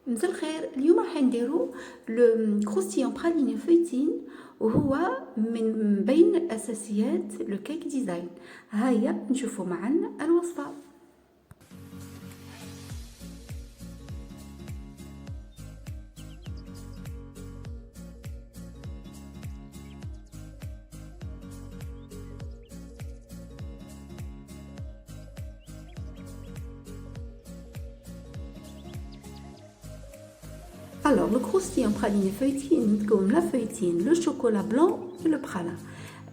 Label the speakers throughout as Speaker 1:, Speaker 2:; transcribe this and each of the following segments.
Speaker 1: مساء الخير. اليوم راح نديرو لو كروستيون براليني فويتين، وهو من بين الاساسيات لو كيك ديزاين. هيا نشوفوا معا الوصفه. Alors, le croustillant praliné feuilletine, comme la feuilletine, le chocolat blanc et le pralin.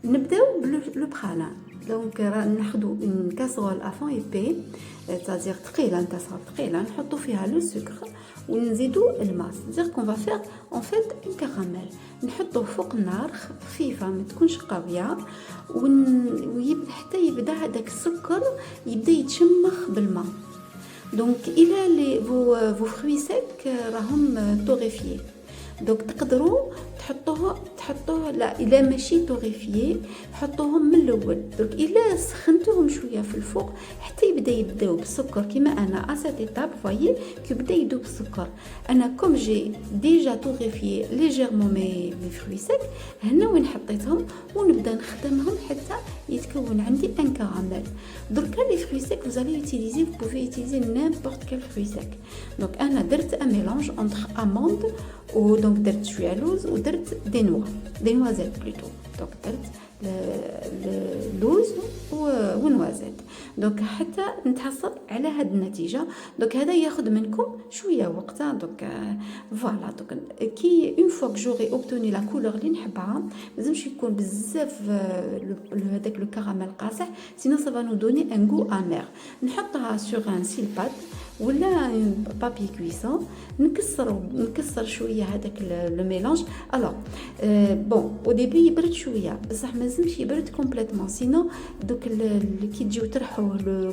Speaker 1: نبداو le pralin. Donc, ناخذوا une casserole à fond épais, c'est-à-dire ثقيله، نتصور ثقيله، نحطوا فيها le sucre ونزيدوا الماء. c'est-à-dire qu'on va faire en fait une caramel. نحطوه فوق النار خفيفه، ما تكونش قويه، ويبدا حتى يبدا هذاك السكر يبدا يتشمخ بالماء. Donc il a vos fruits secs راهم torréfiés. donc تقدروا تحطوه لا الا ماشي توريفيي حطوهم من الاول. donc الا سخنتوهم شويه في الفوق حتى يبداو بالسكر كيما انا اسات ايتاب فوايي كيبدا يذوب السكر. انا كوم جي ديجا توريفيي ليجيرمون مي فروي سيك، هنا وين حطيتهم ونبدا نخدمهم حتى يتكون عندي ان كراميل. دركا لي فروي سيك vous allez utiliser, vous pouvez utiliser n'importe quel fruit sec. donc انا درت un mélange entre amande و donc درت شويه لوز ودرت دي نوازيت بلوتو. donc درت اللوز ونوازيت. donc حتى نتحصل على هاد النتيجه. donc هذا ياخذ منكم شويه وقت. donc فوالا donc كي اون فوا que j'aurai obtenu la couleur اللي نحبها، لازمش يكون بزاف هذاك لو كراميل قاصح، sinon ça va nous donner un goût amer. نحطها sur un silpat ولا بابي كويسون، نكسر شويه هذاك لو ميلانج. الوغ بون او ديبي يبرد شويه، بصح ما لازمش يبرد كومبليتمون، سينو دوك كي تجيو ترحوا لو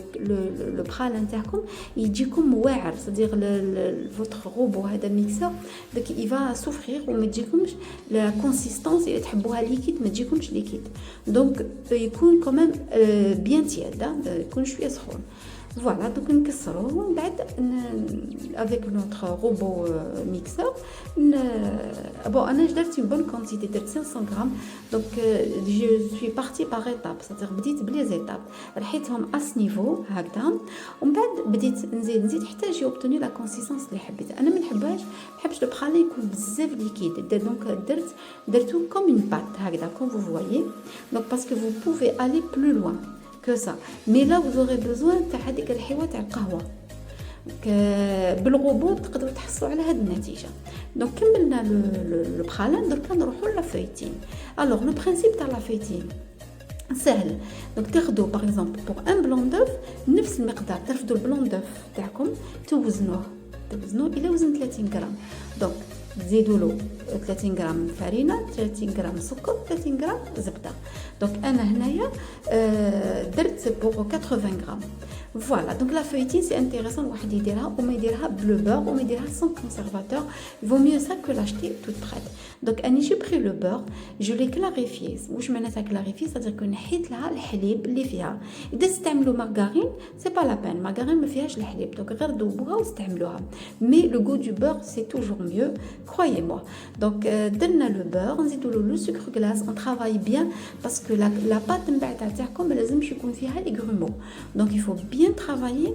Speaker 1: برال نتاعكم يجيكم واعر، صديق فوتر روبو هذا ميكسور داك يفا سوفرير وما تجيكمش لا كونسيستونس اللي تحبوها ليكيد، ما تجيكمش ليكيد. دونك يكون كومام بيان تياد، يكون شويه سخون. Voilà, donc نكسروه ومن بعد avec notre robot mixeur. bon انا درت une bonne quantité، درت 500 غرام. donc je suis partie par étapes، c'est-à-dire بديت بلي زيتاب رحيتهم اس نيفو هكذا، ومن بعد بديت نزيد حتى جي اوبتوني لا كونسيستانس اللي حبيت. انا ما نحبش لو برالي يكون بزاف ليكيد، دونك درتو comme une pâte هكذا comme vous voyez. donc parce que vous pouvez aller plus loin que ça, mais là vous aurez besoin تاع هذيك الحيوه تاع القهوه. بالغوبو تقدروا تحصلوا على هذه النتيجه. دونك كملنا لو برالان، دركا نروحوا لا فويتين. الوغ لو برينسيپ تاع لا فويتين سهل. دونك تاخذوا باغ اكزومبل بور ان بلون دوف نفس المقدار، ترفدوا البلون دوف تاعكم توزنوه الى وزن 30 غرام. دونك تزيدوا له 30 غرام فرينه، 30 غرام سكر، 30 غرام زبده. دونك انا هنايا درت بور 80 غرام. Voilà, donc la feuilletine c'est intéressant واحد يديرها وما يديرها بلو بور وما يديرها sans conservateur. il vaut mieux ça que l'acheter toute prête. donc اني j'ai pris le beurre, je l'ai clarifié. واش معناتها clarifié؟ c'est-à-dire que نحيت لها الحليب اللي فيها. اذا تستعملوا مارغارين c'est pas la peine، مارغارين ما فيهاش الحليب، دونك غير ذوبوها واستعملوها. mais le goût du beurre c'est toujours mieux، croyez-moi. donc درنا le beurre، نزيدوا له le sucre glace. on travaille bien parce que la pâte نتاع تاعكم ما لازمش يكون فيها les grumeaux. donc il faut bien travailler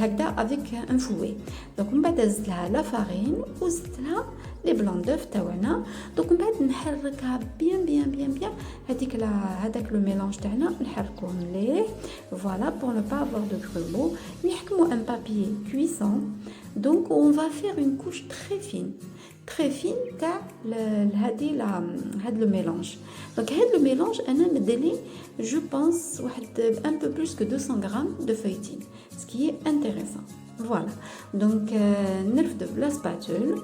Speaker 1: هكذا avec un fouet. donc من بعد زدت لها لا فارين وزدت لها لي بلون دوف تاعنا. دونك من بعد نحركها بيان هذاك لو ميلانج تاعنا نحركوه مليح. فوالا pour ne pas avoir de grumeaux. نحكموا un papier cuisson. donc on va faire une couche très fine تاع هاد لو ميلانج. donc هاد لو ميلانج انا مدالي je pense واحد un peu plus que 200 grammes de feuilletine, ce qui est intéressant. voilà, donc نرفدو بلا سباتول،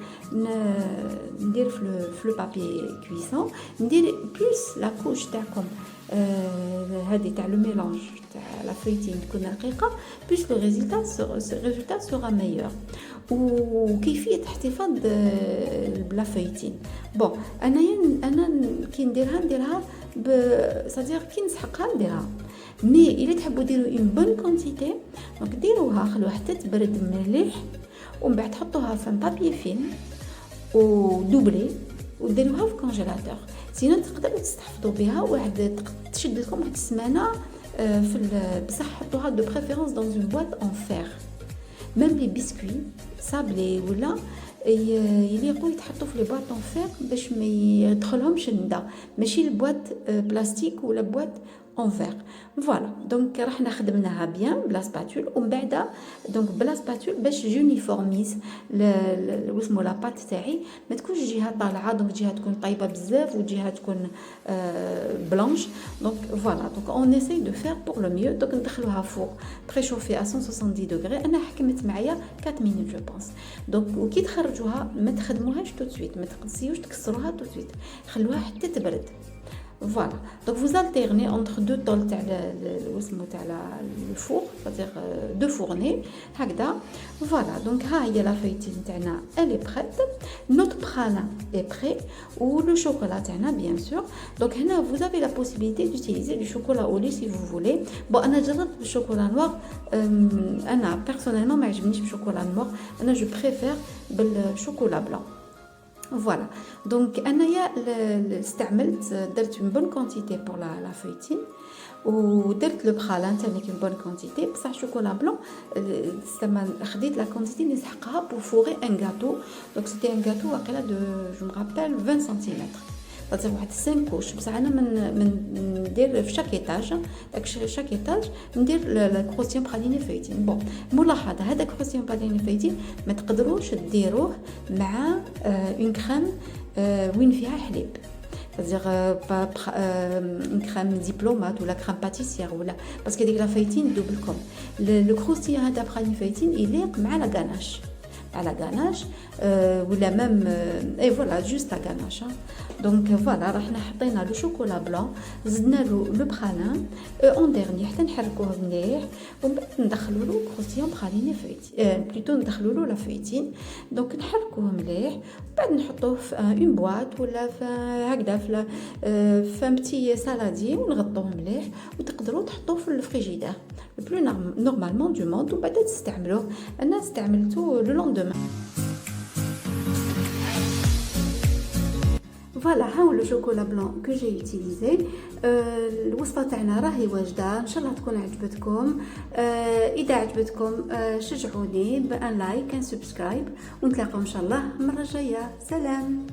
Speaker 1: ندير في لو بابي كويسون، ندير بلوس لا كوش تاعكم هذه تاع لو ميلانج تاع لا فويتين تكون رقيقه، بلوس لو ريزولتا سورا ميور. وكيفيه احتفاظ بلا فويتين. بون انا كي نديرها صدير كي نسحقها نديرها. مي الا تحبوا ديروا اون بون كونتيتي دونك ديروها، خلوها حتى تبرد مليح ومن بعد تحطوها في بابي فيلم ودوبلي وديروها في كونجيلاتور. سينو تقدروا تستحفظوا بها واحد تشد لكم واحد السمانه بصح حطوها دو بريفيرونس دون اون بواط اون فير. ميم لي بسكوي صابلي ولا يليقوا يتحطوا في لي بواط اون فير باش ما يدخلهمش الندى، ماشي البواط بلاستيك ولا بواط اون فير. فوالا دونك راح نخدمناها بيان بلا سباتول ومن بعد دونك بلا سباتول باش يونيفورميز واسمو لا بات تاعي ما تكونش جهه طالعه دونك جهه تكون طايبه بزاف وجهه تكون بلانش. دونك فوالا دونك اون اساي دو فير بور لو ميو. دونك ندخلوها فوق بريشوفي ا 170 دوغري. انا حكمت معايا 4 مينوت جو بونس. دونك وكي تخرجوها ما تخدموهاش تو سويت، ما تقصيوش تكسروها تو سويت، خلوها حتى تبرد. Voilà, donc vous alternez entre deux tôles تاع le four, c'est-à-dire deux fournées هكذا. Voilà, donc ها هي la feuilletine تاعنا elle est prête, notre pralin est prêt ou le chocolat تاعنا bien sûr. Donc هنا vous avez la possibilité d'utiliser du chocolat au lait si vous voulez. Bon انا جربت بالشوكولا نوار، انا personnellement ما عجبنيش بالشوكولا نوار، انا جو بريفير بالشوكولا بلان. Voilà, donc انايا استعملت درت une bonne quantité pour la feuilletine ودرت لو برالان تاعي une bonne quantité بصح شوكولا بلون استعمل خديت لا كونتيتي اللي نسحقها pour fourrer un gâteau. Donc c'était un gâteau واقيلا de je me rappelle 20 cm. صافي واحد 5 كوش بصح انا من ندير في شاك ايطاج، داك شاك ايطاج ندير لا كروسيون براليني فايتين. بون ملاحظه هذا كروسيون براليني فايتين ما تقدروش ديروه مع اون كريم وين فيها حليب، c'est-à-dire une crème diplomate ou la crème pâtissière ولا باسكو ديك لا فايتين دوبلكم لو كروسيون هذا براليني فايتين يليق مع لا غاناش على غاناش ولا ميم اي فوالا جوست لا غاناش. دونك فوالا راحنا حطينا لو شوكولا بلون زدنا له لو برالان اون ديرني حتى نحركوه مليح ومن بعد ندخلوا له كروسيون براليني فايتين بلوتو ندخلوا له لا فايتين. دونك نحركوه مليح وبعد نحطوه في اون بواط ولا في هكذا في بتي سالادي ونغطوه مليح وتقدروا تحطوه في الفريجيدير لو بلو نورمالمون دو موند وبعد تستعملوه. انا استعملته لو لوندومان. فوالا ها هو لو شوكولا بلون كو جي يوتيليزي. الوصفه تاعنا راهي واجده، ان شاء الله تكون عجبتكم. اذا عجبتكم شجعوني بان لايك ان سبسكرايب ونتلاقاو ان شاء الله المره الجايه. سلام.